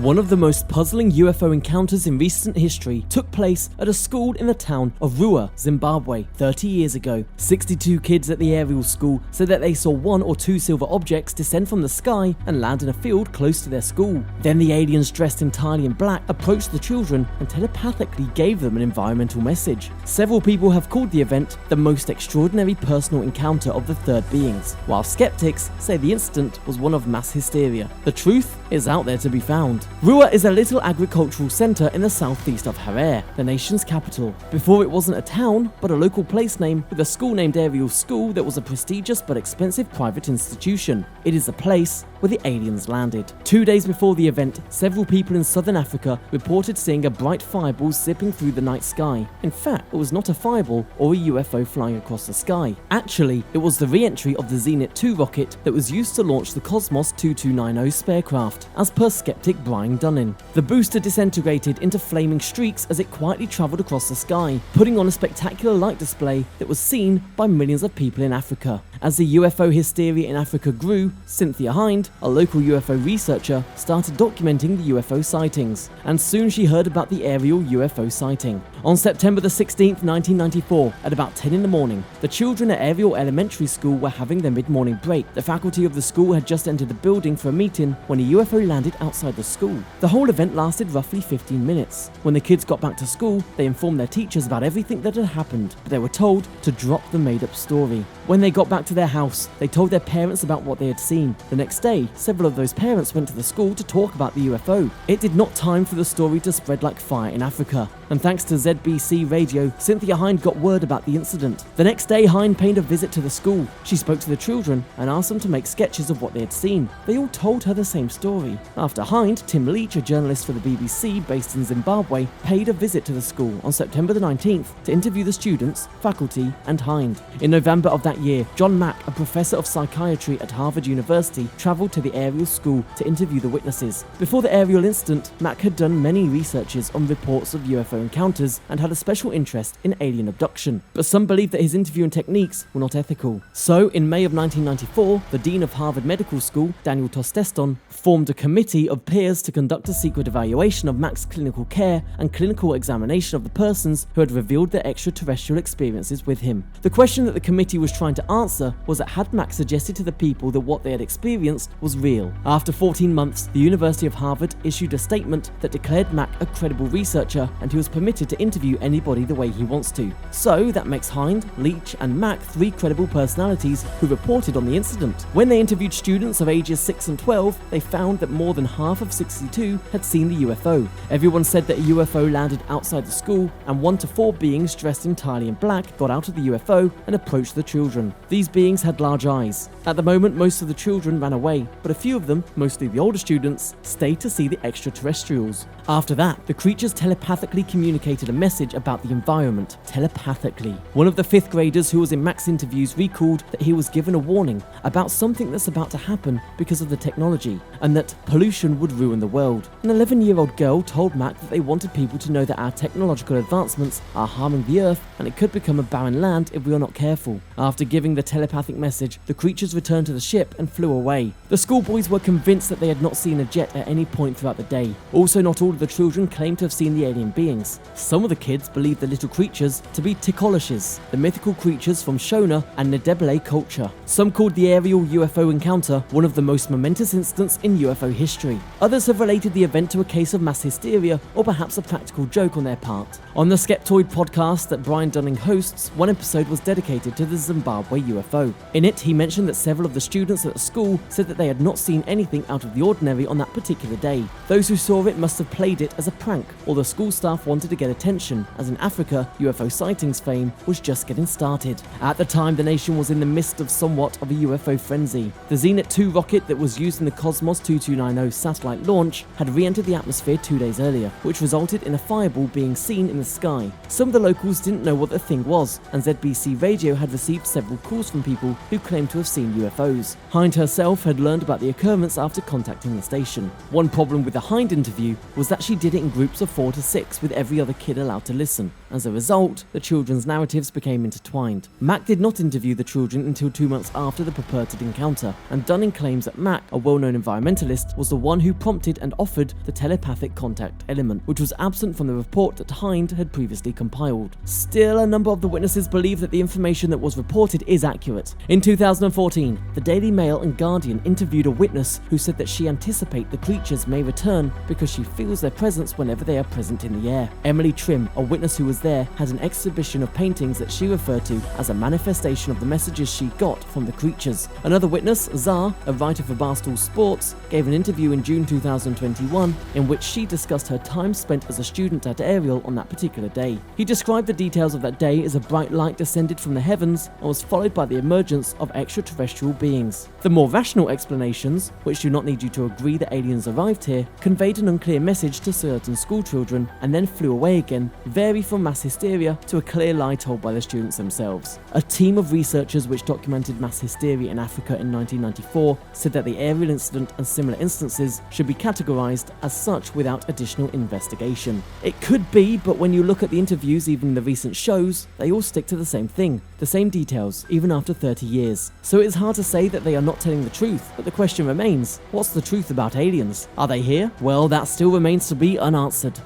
One of the most puzzling UFO encounters in recent history took place at a school in the town of Rua, Zimbabwe, 30 years ago. 62 kids at the aerial school said that they saw 1 or 2 silver objects descend from the sky and land in a field close to their school. Then the aliens, dressed entirely in black, approached the children and telepathically gave them an environmental message. Several people have called the event the most extraordinary personal encounter of the third beings, while skeptics say the incident was one of mass hysteria. The truth is out there to be found. Rua is a little agricultural centre in the southeast of Harare, the nation's capital. Before, it wasn't a town, but a local place name with a school named Aerial School that was a prestigious but expensive private institution. It is a place where the aliens landed. 2 days before the event, several people in southern Africa reported seeing a bright fireball zipping through the night sky. In fact, it was not a fireball or a UFO flying across the sky. Actually, it was the re-entry of the Zenit 2 rocket that was used to launch the Cosmos 2290 spacecraft, as per skeptic Brian Dunning. The booster disintegrated into flaming streaks as it quietly travelled across the sky, putting on a spectacular light display that was seen by millions of people in Africa. As the UFO hysteria in Africa grew, Cynthia Hind, a local UFO researcher, started documenting the UFO sightings, and soon she heard about the aerial UFO sighting. On September the 16th, 1994, at about 10 in the morning, the children at Aerial Elementary School were having their mid-morning break. The faculty of the school had just entered the building for a meeting when a UFO landed outside the school. The whole event lasted roughly 15 minutes. When the kids got back to school, they informed their teachers about everything that had happened, but they were told to drop the made-up story. When they got back to their house, they told their parents about what they had seen. The next day, several of those parents went to the school to talk about the UFO. It did not time for the story to spread like fire in Africa, and thanks to ZBC Radio, Cynthia Hind got word about the incident. The next day, Hind paid a visit to the school. She spoke to the children and asked them to make sketches of what they had seen. They all told her the same story. After Hind, Tim Leach, a journalist for the BBC based in Zimbabwe, paid a visit to the school on September the 19th to interview the students, faculty, and Hind. In November of that year, John Mack, a professor of psychiatry at Harvard University, travelled to the aerial school to interview the witnesses. Before the aerial incident, Mack had done many researches on reports of UFO encounters and had a special interest in alien abduction, but some believed that his interviewing techniques were not ethical. So, in May of 1994, the Dean of Harvard Medical School, Daniel Tosteston, formed a committee of peers to conduct a secret evaluation of Mack's clinical care and clinical examination of the persons who had revealed their extraterrestrial experiences with him. The question that the committee was trying to answer was that had Mack suggested to the people that what they had experienced was real. After 14 months, the University of Harvard issued a statement that declared Mack a credible researcher and he was permitted to interview anybody the way he wants to. So that makes Hind, Leach, and Mack 3 credible personalities who reported on the incident. When they interviewed students of ages 6 and 12, they found that more than half of 62 had seen the UFO. Everyone said that a UFO landed outside the school, and 1 to 4 beings dressed entirely in black got out of the UFO and approached the children. These beings had large eyes. At the moment, most of the children ran away, but a few of them, mostly the older students, stayed to see the extraterrestrials. After that, the creatures telepathically communicated a message about the environment, telepathically. One of the 5th graders who was in Mack's interviews recalled that he was given a warning about something that's about to happen because of the technology, and that pollution would ruin the world. An 11-year-old girl told Mack that they wanted people to know that our technological advancements are harming the Earth and it could become a barren land if we are not careful. After giving the telepathic message, the creatures returned to the ship and flew away. The schoolboys were convinced that they had not seen a jet at any point throughout the day. Also, not all of the children claimed to have seen the alien beings. Some of the kids believed the little creatures to be Tikholishes, the mythical creatures from Shona and Ndebele culture. Some called the aerial UFO encounter one of the most momentous incidents in UFO history. Others have related the event to a case of mass hysteria or perhaps a practical joke on their part. On the Skeptoid podcast that Brian Dunning hosts, one episode was dedicated to the Zimbabwe UFO. In it, he mentioned that several of the students at the school said that they had not seen anything out of the ordinary on that particular day. Those who saw it must have played it as a prank, or the school staff wanted to get attention, as in Africa, UFO sightings fame was just getting started. At the time, the nation was in the midst of somewhat of a UFO frenzy. The Zenit 2 rocket that was used in the Cosmos 2290 satellite launch had re-entered the atmosphere 2 days earlier, which resulted in a fireball being seen in the sky. Some of the locals didn't know what the thing was, and ZBC Radio had received several several calls from people who claimed to have seen UFOs. Hind herself had learned about the occurrence after contacting the station. One problem with the Hind interview was that she did it in groups of 4 to 6 with every other kid allowed to listen. As a result, the children's narratives became intertwined. Mac did not interview the children until 2 months after the purported encounter, and Dunning claims that Mac, a well-known environmentalist, was the one who prompted and offered the telepathic contact element, which was absent from the report that Hind had previously compiled. Still, a number of the witnesses believe that the information that was reported is accurate. In 2014, the Daily Mail and Guardian interviewed a witness who said that she anticipates the creatures may return because she feels their presence whenever they are present in the air. Emily Trim, a witness who was there, had an exhibition of paintings that she referred to as a manifestation of the messages she got from the creatures. Another witness, Zar, a writer for Barstool Sports, gave an interview in June 2021 in which she discussed her time spent as a student at Ariel on that particular day. He described the details of that day as a bright light descended from the heavens and was followed by the emergence of extraterrestrial beings. The more rational explanations, which do not need you to agree that aliens arrived here, conveyed an unclear message to certain school children and then flew away again, vary from mass hysteria to a clear lie told by the students themselves. A team of researchers which documented mass hysteria in Africa in 1994 said that the Ariel incident and similar instances should be categorized as such without additional investigation. It could be, but when you look at the interviews, even the recent shows, they all stick to the same thing, the same details, even after 30 years. So it's hard to say that they are not telling the truth, but the question remains, what's the truth about aliens? Are they here? Well, that still remains to be unanswered.